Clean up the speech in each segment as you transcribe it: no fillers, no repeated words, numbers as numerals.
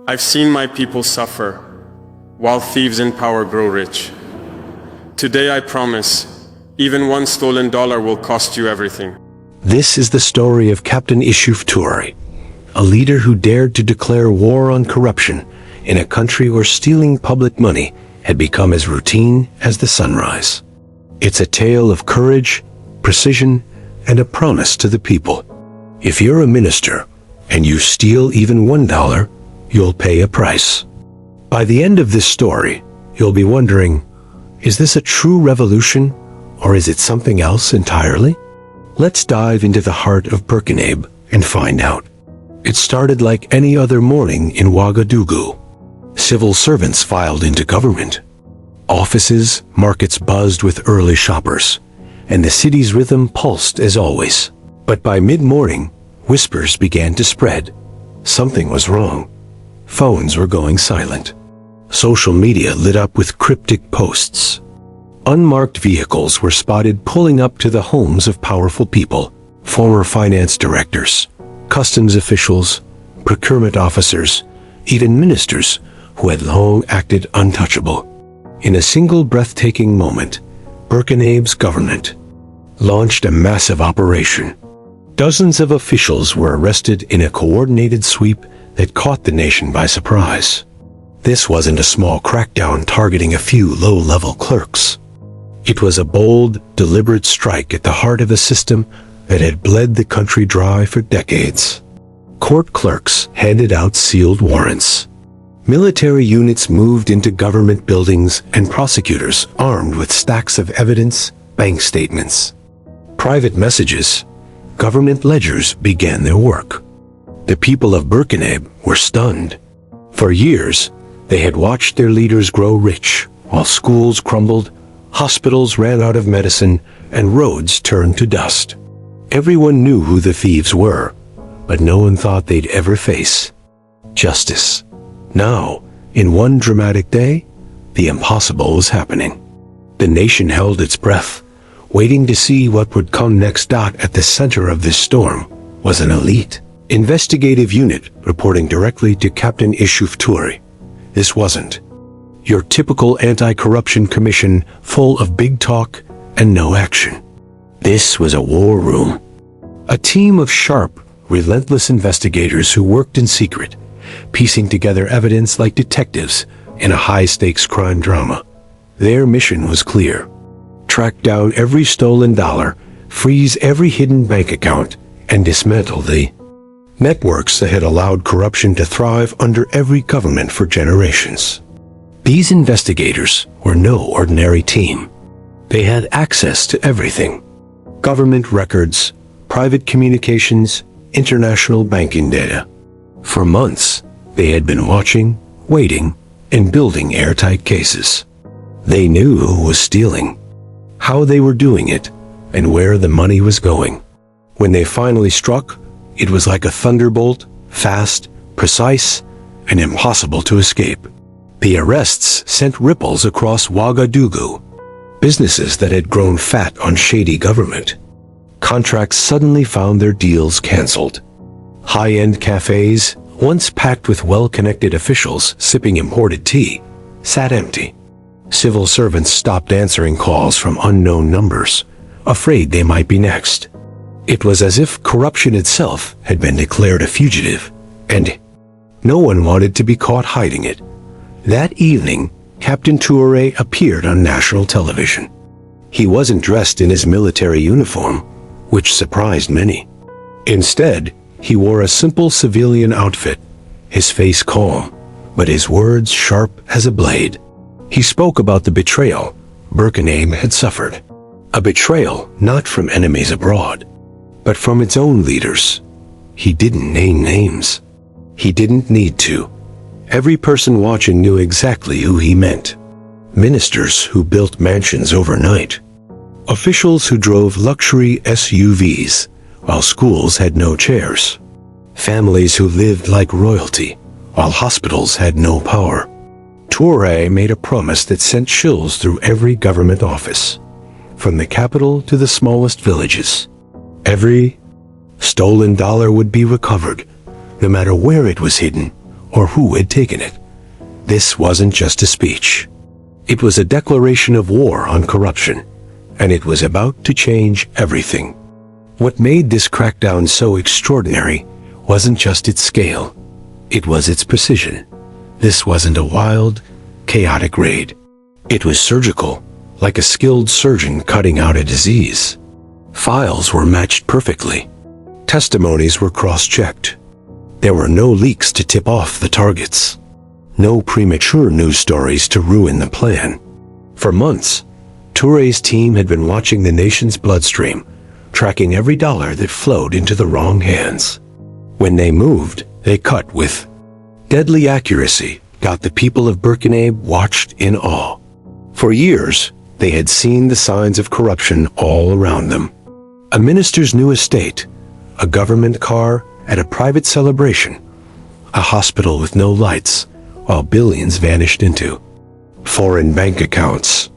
I've seen my people suffer, while thieves in power grow rich. Today I promise, even one stolen dollar will cost you everything. This is the story of Captain Traoré, a leader who dared to declare war on corruption in a country where stealing public money had become as routine as the sunrise. It's a tale of courage, precision, and a promise to the people. If you're a minister and you steal even $1, you'll pay a price. By the end of this story, you'll be wondering, is this a true revolution, or is it something else entirely? Let's dive into the heart of Burkina and find out. It started like any other morning in Ouagadougou. Civil servants filed into government. Offices, markets buzzed with early shoppers, and the city's rhythm pulsed as always. But by mid-morning, whispers began to spread. Something was wrong. Phones were going silent. Social media lit up with cryptic posts. Unmarked vehicles were spotted pulling up to the homes of powerful people, former finance directors, customs officials, procurement officers, even ministers who had long acted untouchable. In a single breathtaking moment, Burkina's government launched a massive operation. Dozens of officials were arrested in a coordinated sweep that caught the nation by surprise. This wasn't a small crackdown targeting a few low-level clerks. It was a bold, deliberate strike at the heart of a system that had bled the country dry for decades. Court clerks handed out sealed warrants. Military units moved into government buildings, and prosecutors armed with stacks of evidence, bank statements, private messages, government ledgers began their work. The people of Burkina were stunned. For years, they had watched their leaders grow rich, while schools crumbled, hospitals ran out of medicine, and roads turned to dust. Everyone knew who the thieves were, but no one thought they'd ever face justice. Now, in one dramatic day, the impossible was happening. The nation held its breath, waiting to see what would come next. At the center of this storm was an elite investigative unit reporting directly to Captain Traoré. This wasn't your typical anti-corruption commission full of big talk and no action. This was a war room. A team of sharp, relentless investigators who worked in secret, piecing together evidence like detectives in a high-stakes crime drama. Their mission was clear: track down every stolen dollar, freeze every hidden bank account, and dismantle the networks that had allowed corruption to thrive under every government for generations. These investigators were no ordinary team. They had access to everything: government records, private communications, international banking data. For months, they had been watching, waiting, and building airtight cases. They knew who was stealing, how they were doing it, and where the money was going. When they finally struck, it was like a thunderbolt, fast, precise, and impossible to escape. The arrests sent ripples across Ouagadougou. Businesses that had grown fat on shady government contracts suddenly found their deals canceled. High-end cafes, once packed with well-connected officials sipping imported tea, sat empty. Civil servants stopped answering calls from unknown numbers, afraid they might be next. It was as if corruption itself had been declared a fugitive, and no one wanted to be caught hiding it. That evening, Captain Traoré appeared on national television. He wasn't dressed in his military uniform, which surprised many. Instead, he wore a simple civilian outfit, his face calm, but his words sharp as a blade. He spoke about the betrayal Burkina had suffered. A betrayal not from enemies abroad, but from its own leaders. He didn't name names. He didn't need to. Every person watching knew exactly who he meant. Ministers who built mansions overnight. Officials who drove luxury SUVs, while schools had no chairs. Families who lived like royalty, while hospitals had no power. Traoré made a promise that sent chills through every government office, from the capital to the smallest villages. Every stolen dollar would be recovered, no matter where it was hidden or who had taken it. This wasn't just a speech. It was a declaration of war on corruption, and it was about to change everything. What made this crackdown so extraordinary wasn't just its scale. It was its precision. This wasn't a wild, chaotic raid. It was surgical, like a skilled surgeon cutting out a disease. Files were matched perfectly. Testimonies were cross-checked. There were no leaks to tip off the targets. No premature news stories to ruin the plan. For months, Traoré's team had been watching the nation's bloodstream, tracking every dollar that flowed into the wrong hands. When they moved, they cut with deadly accuracy, got the people of Burkina watched in awe. For years, they had seen the signs of corruption all around them. A minister's new estate, a government car at a private celebration, a hospital with no lights, while billions vanished into foreign bank accounts.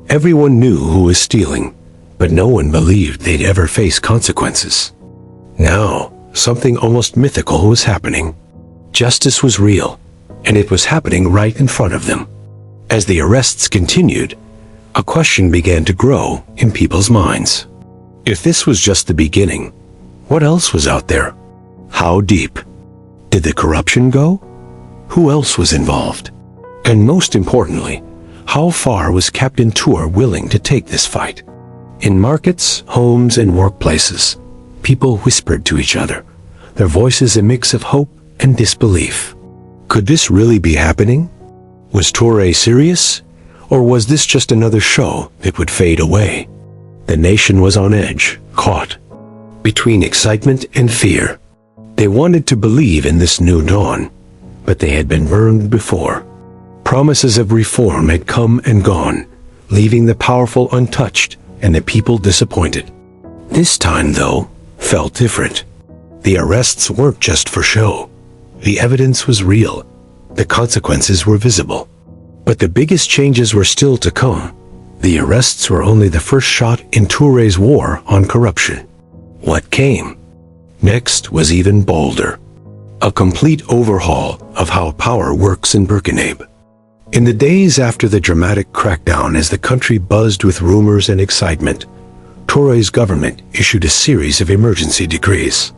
Everyone knew who was stealing, but no one believed they'd ever face consequences. Now, something almost mythical was happening. Justice was real, and it was happening right in front of them. As the arrests continued, a question began to grow in people's minds. If this was just the beginning, what else was out there? How deep? Did the corruption go? Who else was involved? And most importantly, how far was Captain Traoré willing to take this fight? In markets, homes, and workplaces, people whispered to each other, their voices a mix of hope and disbelief. Could this really be happening? Was Traoré serious? Or was this just another show that would fade away? The nation was on edge, caught between excitement and fear. They wanted to believe in this new dawn, but they had been burned before. Promises of reform had come and gone, leaving the powerful untouched and the people disappointed. This time, though, felt different. The arrests weren't just for show. The evidence was real. The consequences were visible. But the biggest changes were still to come. The arrests were only the first shot in Traoré's war on corruption. What came next was even bolder. A complete overhaul of how power works in Burkina. In the days after the dramatic crackdown, as the country buzzed with rumors and excitement, Traoré's government issued a series of emergency decrees.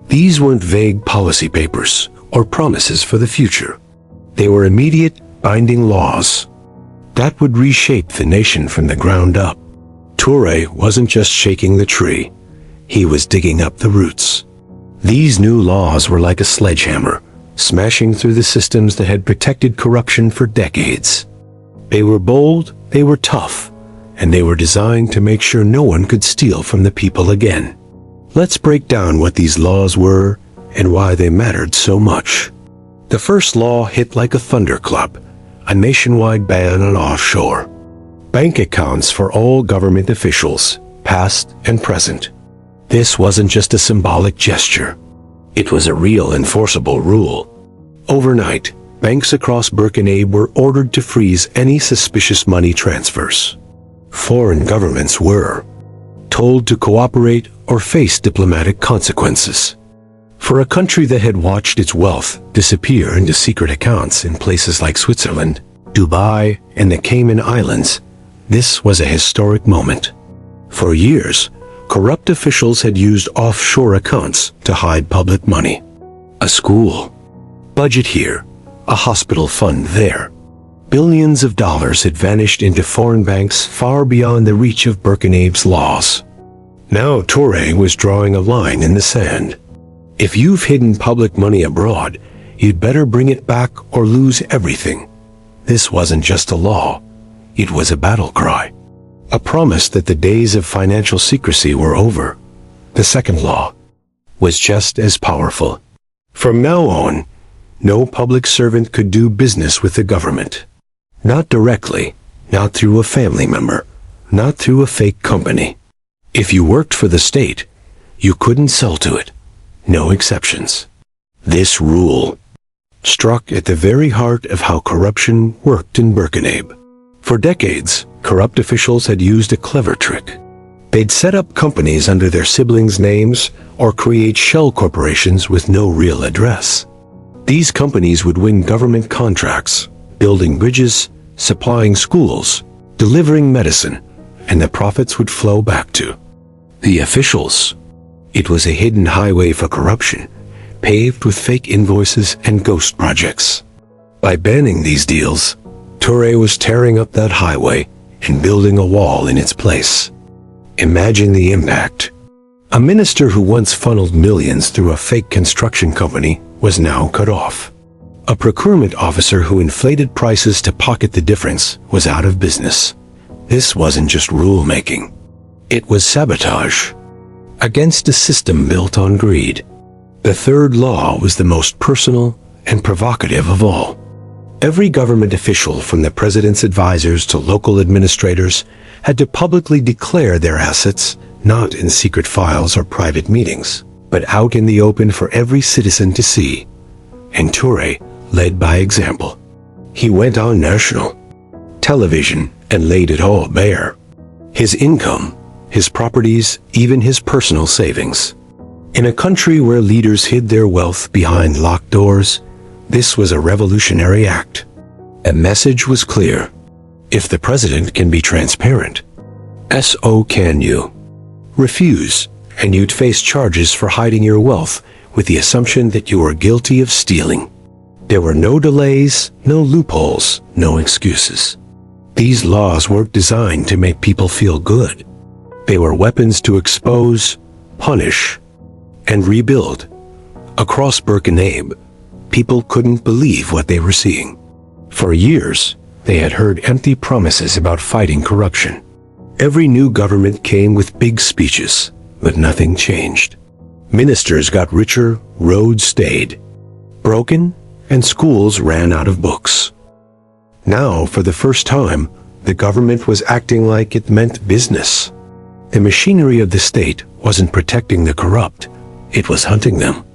These weren't vague policy papers or promises for the future. They were immediate, binding laws that would reshape the nation from the ground up. Traoré wasn't just shaking the tree, he was digging up the roots. These new laws were like a sledgehammer, smashing through the systems that had protected corruption for decades. They were bold, they were tough, and they were designed to make sure no one could steal from the people again. Let's break down what these laws were and why they mattered so much. The first law hit like a thunderclap, a nationwide ban on offshore. Bank accounts for all government officials, past and present. This wasn't just a symbolic gesture. It was a real enforceable rule. Overnight, banks across Burkina were ordered to freeze any suspicious money transfers. Foreign governments were told to cooperate or face diplomatic consequences. For a country that had watched its wealth disappear into secret accounts in places like Switzerland, Dubai, and the Cayman Islands, this was a historic moment. For years, corrupt officials had used offshore accounts to hide public money. A school budget here, a hospital fund there. Billions of dollars had vanished into foreign banks far beyond the reach of Burkina's laws. Now Traoré was drawing a line in the sand. If you've hidden public money abroad, you'd better bring it back or lose everything. This wasn't just a law, it was a battle cry. A promise that the days of financial secrecy were over. The second law was just as powerful. From now on, no public servant could do business with the government. Not directly, not through a family member, not through a fake company. If you worked for the state, you couldn't sell to it. No exceptions. This rule struck at the very heart of how corruption worked in Burkina. For decades, corrupt officials had used a clever trick. They'd set up companies under their siblings' names or create shell corporations with no real address. These companies would win government contracts, building bridges, supplying schools, delivering medicine, and the profits would flow back to the officials. It was a hidden highway for corruption, paved with fake invoices and ghost projects. By banning these deals, Traoré was tearing up that highway and building a wall in its place. Imagine the impact. A minister who once funneled millions through a fake construction company was now cut off. A procurement officer who inflated prices to pocket the difference was out of business. This wasn't just rule-making. It was sabotage against a system built on greed. The third law was the most personal and provocative of all. Every government official, from the president's advisors to local administrators, had to publicly declare their assets, not in secret files or private meetings, but out in the open for every citizen to see. And Traoré led by example. He went on national television and laid it all bare. His income, his properties, even his personal savings. In a country where leaders hid their wealth behind locked doors, this was a revolutionary act. A message was clear. If the president can be transparent, so can you. Refuse, and you'd face charges for hiding your wealth with the assumption that you were guilty of stealing. There were no delays, no loopholes, no excuses. These laws weren't designed to make people feel good. They were weapons to expose, punish, and rebuild. Across Burkina, people couldn't believe what they were seeing. For years, they had heard empty promises about fighting corruption. Every new government came with big speeches, but nothing changed. Ministers got richer, roads stayed broken, and schools ran out of books. Now, for the first time, the government was acting like it meant business. The machinery of the state wasn't protecting the corrupt, it was hunting them.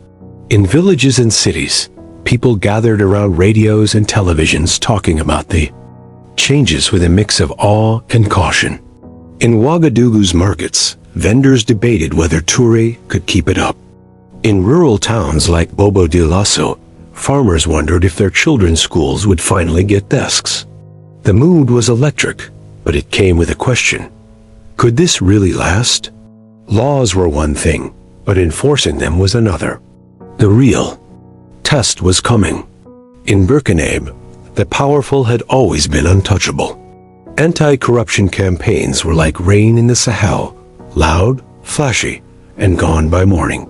In villages and cities, people gathered around radios and televisions talking about the changes with a mix of awe and caution. In Ouagadougou's markets, vendors debated whether Traoré could keep it up. In rural towns like Bobo Dioulasso, farmers wondered if their children's schools would finally get desks. The mood was electric, but it came with a question. Could this really last? Laws were one thing, but enforcing them was another. The real test was coming. In Burkina, the powerful had always been untouchable. Anti-corruption campaigns were like rain in the Sahel, loud, flashy, and gone by morning.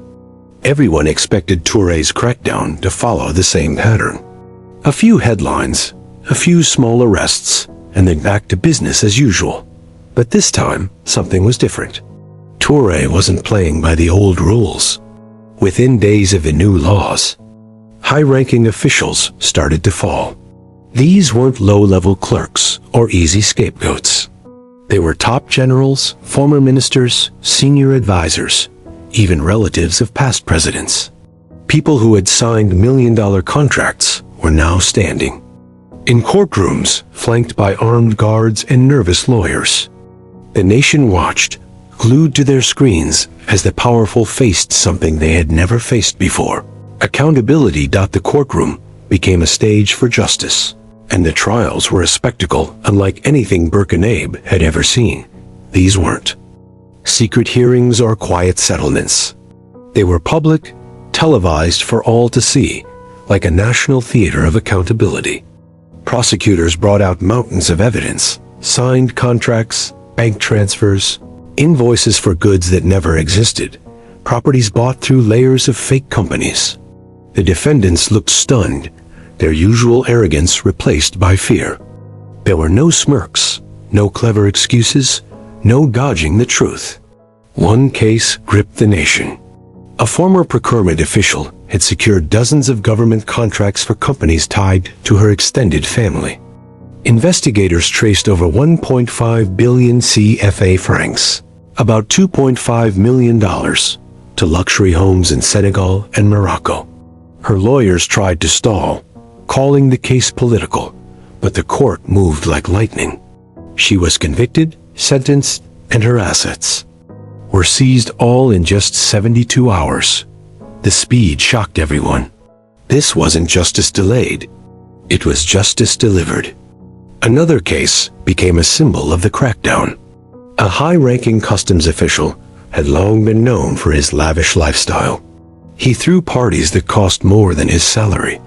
Everyone expected Traoré's crackdown to follow the same pattern. A few headlines, a few small arrests, and then back to business as usual. But this time, something was different. Traoré wasn't playing by the old rules. Within days of the new laws, high-ranking officials started to fall. These weren't low-level clerks or easy scapegoats. They were top generals, former ministers, senior advisors, even relatives of past presidents. People who had signed million-dollar contracts were now standing in courtrooms flanked by armed guards and nervous lawyers. The nation watched, glued to their screens, as the powerful faced something they had never faced before. Accountability. The courtroom became a stage for justice, and the trials were a spectacle unlike anything Burkina had ever seen. These weren't secret hearings or quiet settlements. They were public, televised for all to see, like a national theater of accountability. Prosecutors brought out mountains of evidence, signed contracts, bank transfers, invoices for goods that never existed, properties bought through layers of fake companies. The defendants looked stunned, their usual arrogance replaced by fear. There were no smirks, no clever excuses, no dodging the truth. One case gripped the nation. A former procurement official had secured dozens of government contracts for companies tied to her extended family. Investigators traced over 1.5 billion CFA francs, about $2.5 million, to luxury homes in Senegal and Morocco. Her lawyers tried to stall, calling the case political, but the court moved like lightning. She was convicted, sentenced, and her assets were seized all in just 72 hours. The speed shocked everyone. This wasn't justice delayed. It was justice delivered. Another case became a symbol of the crackdown. A high-ranking customs official had long been known for his lavish lifestyle. He threw parties that cost more than his salary,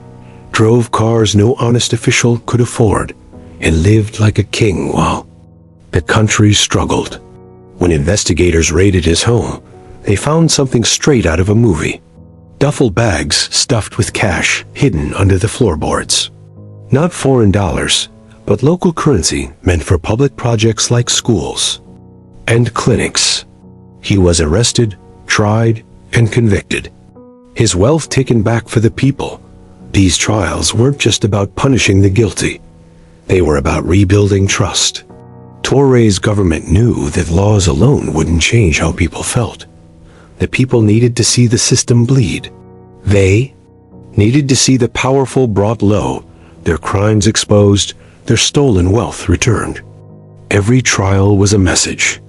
drove cars no honest official could afford, and lived like a king while the country struggled. When investigators raided his home, they found something straight out of a movie. Duffel bags stuffed with cash hidden under the floorboards. Not foreign dollars, but local currency meant for public projects like schools and clinics. He was arrested, tried, and convicted. His wealth taken back for the people. These trials weren't just about punishing the guilty. They were about rebuilding trust. Traoré's government knew that laws alone wouldn't change how people felt. The people needed to see the system bleed. They needed to see the powerful brought low, their crimes exposed, their stolen wealth returned. Every trial was a message.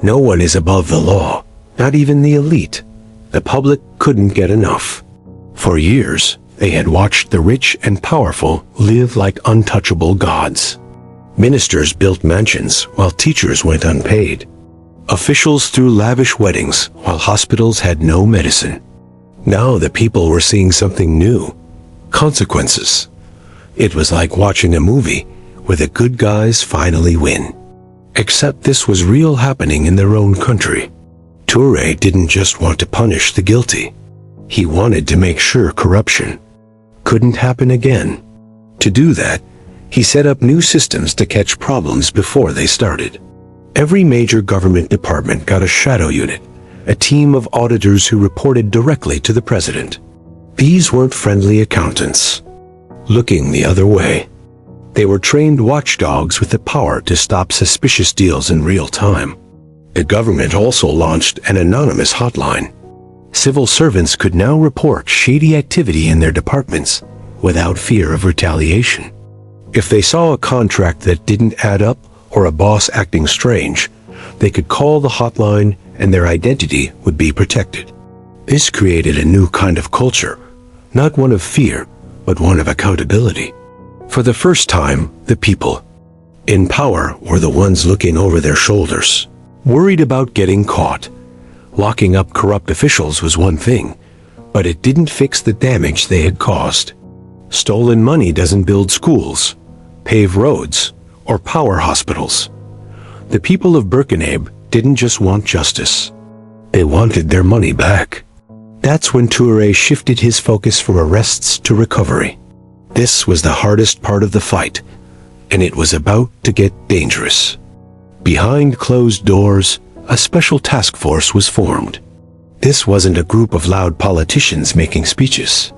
No one is above the law, not even the elite. The public couldn't get enough. For years, they had watched the rich and powerful live like untouchable gods. Ministers built mansions while teachers went unpaid. Officials threw lavish weddings while hospitals had no medicine. Now the people were seeing something new. Consequences. It was like watching a movie where the good guys finally win. Except this was real happening in their own country. Traoré didn't just want to punish the guilty. He wanted to make sure corruption couldn't happen again. To do that, he set up new systems to catch problems before they started. Every major government department got a shadow unit, a team of auditors who reported directly to the president. These weren't friendly accountants looking the other way. They were trained watchdogs with the power to stop suspicious deals in real time. The government also launched an anonymous hotline. Civil servants could now report shady activity in their departments without fear of retaliation. If they saw a contract that didn't add up or a boss acting strange, they could call the hotline and their identity would be protected. This created a new kind of culture, not one of fear, but one of accountability. For the first time, the people in power were the ones looking over their shoulders, worried about getting caught. Locking up corrupt officials was one thing, but it didn't fix the damage they had caused. Stolen money doesn't build schools, pave roads, or power hospitals. The people of Burkina didn't just want justice. They wanted their money back. That's when Traoré shifted his focus from arrests to recovery. This was the hardest part of the fight, and it was about to get dangerous. Behind closed doors, a special task force was formed. This wasn't a group of loud politicians making speeches.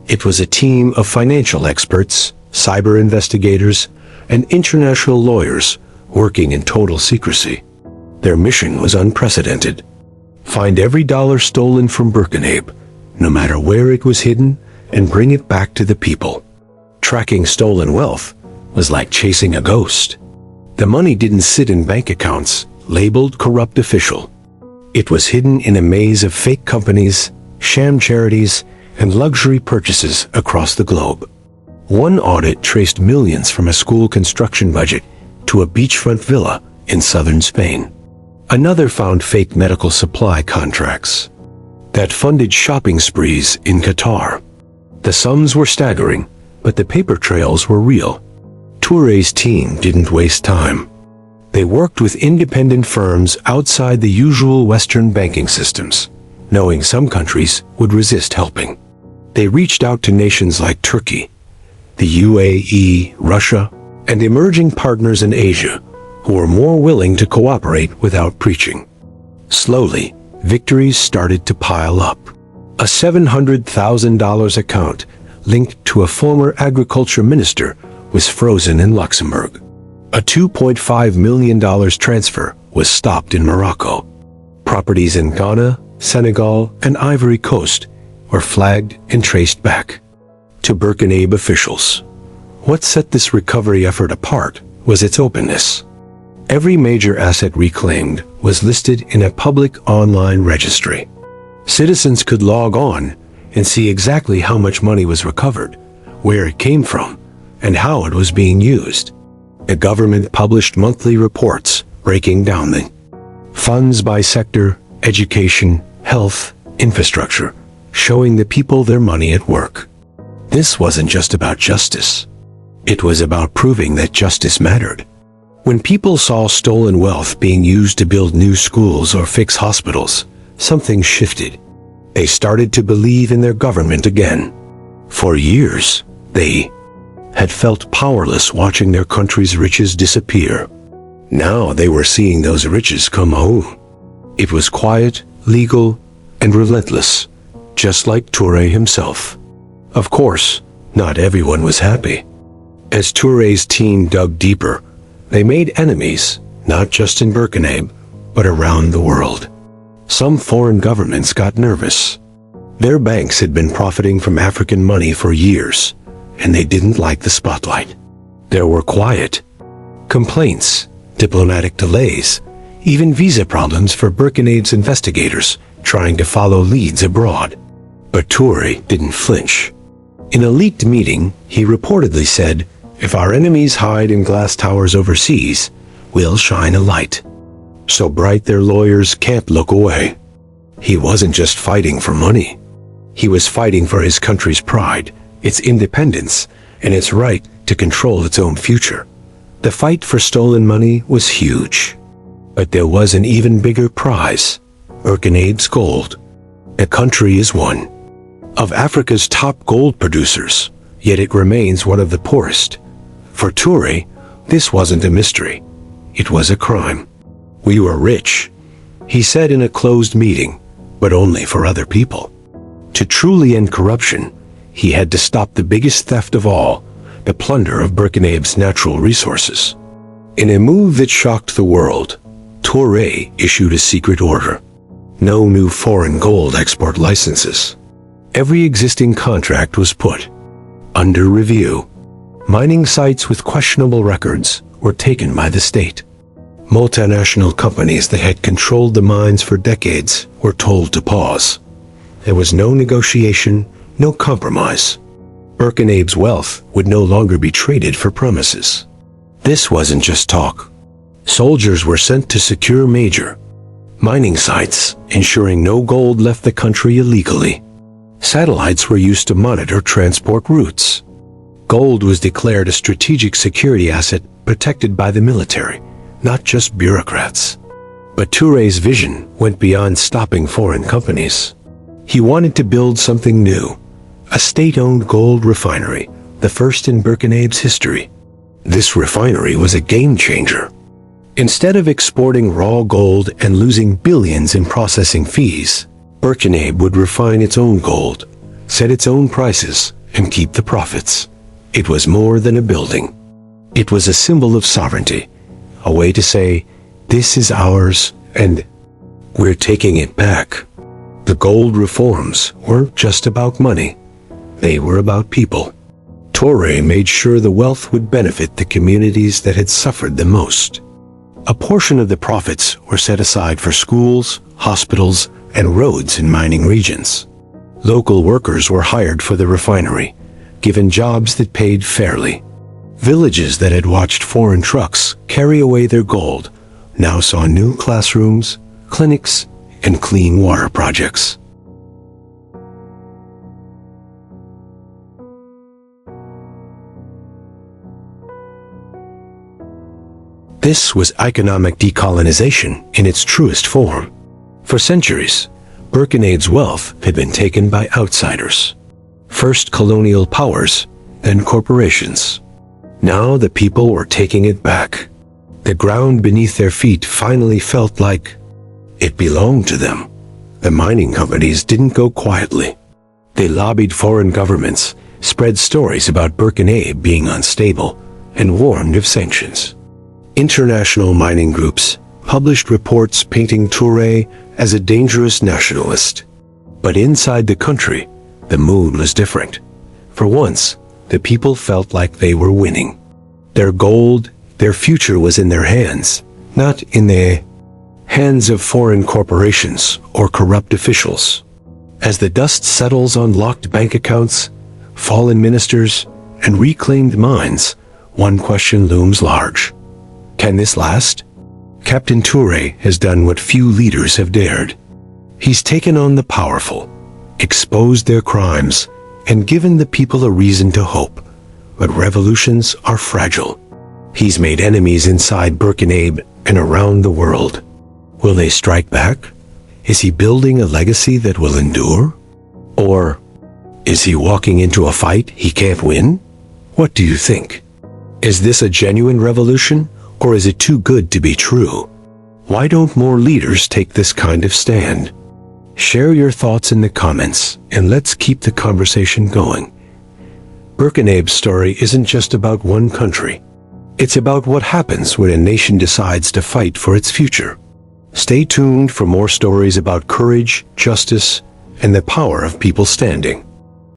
It was a team of financial experts, cyber investigators, and international lawyers working in total secrecy. Their mission was unprecedented. Find every dollar stolen from Burkina, no matter where it was hidden, and bring it back to the people. Tracking stolen wealth was like chasing a ghost. The money didn't sit in bank accounts labeled corrupt official. It was hidden in a maze of fake companies, sham charities, and luxury purchases across the globe. One audit traced millions from a school construction budget to a beachfront villa in southern Spain. Another found fake medical supply contracts that funded shopping sprees in Qatar. The sums were staggering, but the paper trails were real. Traoré's team didn't waste time. They worked with independent firms outside the usual Western banking systems, knowing some countries would resist helping. They reached out to nations like Turkey, the UAE, Russia, and emerging partners in Asia who were more willing to cooperate without preaching. Slowly, victories started to pile up. A $700,000 account linked to a former agriculture minister was frozen in Luxembourg. A $2.5 million transfer was stopped in Morocco. Properties in Ghana, Senegal, and Ivory Coast were flagged and traced back to Burkina officials. What set this recovery effort apart was its openness. Every major asset reclaimed was listed in a public online registry. Citizens could log on and see exactly how much money was recovered, where it came from, and how it was being used. The government published monthly reports breaking down the funds by sector, education, health, infrastructure, showing the people their money at work. This wasn't just about justice. It was about proving that justice mattered. When people saw stolen wealth being used to build new schools or fix hospitals, something shifted. They started to believe in their government again. For years, they had felt powerless watching their country's riches disappear. Now they were seeing those riches come home. It was quiet, legal, and relentless, just like Traoré himself. Of course, not everyone was happy. As Touré's team dug deeper, they made enemies, not just in Burkina, but around the world. Some foreign governments got nervous. Their banks had been profiting from African money for years, and they didn't like the spotlight. There were quiet complaints, diplomatic delays, even visa problems for Burkina's investigators trying to follow leads abroad. But Traoré didn't flinch. In a leaked meeting, he reportedly said, "If our enemies hide in glass towers overseas, we'll shine a light so bright their lawyers can't look away." He wasn't just fighting for money. He was fighting for his country's pride, its independence, and its right to control its own future. The fight for stolen money was huge. But there was an even bigger prize: Burkina's gold. The country is one of Africa's top gold producers, yet it remains one of the poorest. For Traoré, this wasn't a mystery. It was a crime. "We were rich," he said in a closed meeting, but only for other people. To truly end corruption, he had to stop the biggest theft of all, the plunder of Burkina's natural resources. In a move that shocked the world, Traoré issued a secret order. No new foreign gold export licenses. Every existing contract was put under review. Mining sites with questionable records were taken by the state. Multinational companies that had controlled the mines for decades were told to pause. There was no negotiation, no compromise. Burkina's wealth would no longer be traded for promises. This wasn't just talk. Soldiers were sent to secure major mining sites, ensuring no gold left the country illegally. Satellites were used to monitor transport routes. Gold was declared a strategic security asset protected by the military, not just bureaucrats. But Touré's vision went beyond stopping foreign companies. He wanted to build something new, a state-owned gold refinery, the first in Burkina's history. This refinery was a game changer. Instead of exporting raw gold and losing billions in processing fees, Burkina would refine its own gold, set its own prices, and keep the profits. It was more than a building. It was a symbol of sovereignty, a way to say, "This is ours, and we're taking it back." The gold reforms weren't just about money. They were about people. Traoré made sure the wealth would benefit the communities that had suffered the most. A portion of the profits were set aside for schools, hospitals, and roads in mining regions. Local workers were hired for the refinery, given jobs that paid fairly. Villages that had watched foreign trucks carry away their gold now saw new classrooms, clinics, and clean water projects. This was economic decolonization in its truest form. For centuries, Burkina's wealth had been taken by outsiders. First colonial powers, then corporations. Now the people were taking it back. The ground beneath their feet finally felt like it belonged to them. The mining companies didn't go quietly. They lobbied foreign governments, spread stories about Burkina being unstable, and warned of sanctions. International mining groups published reports painting Traoré as a dangerous nationalist. But inside the country, the mood was different. For once, the people felt like they were winning. Their gold, their future was in their hands, not in the hands of foreign corporations or corrupt officials. As the dust settles on locked bank accounts, fallen ministers, and reclaimed mines, one question looms large. Can this last? Captain Traoré has done what few leaders have dared. He's taken on the powerful, exposed their crimes, and given the people a reason to hope. But revolutions are fragile. He's made enemies inside Burkina and around the world. Will they strike back? Is he building a legacy that will endure? Or is he walking into a fight he can't win? What do you think? Is this a genuine revolution, or is it too good to be true? Why don't more leaders take this kind of stand? Share your thoughts in the comments, and let's keep the conversation going. Burkina's story isn't just about one country. It's about what happens when a nation decides to fight for its future. Stay tuned for more stories about courage, justice, and the power of people standing.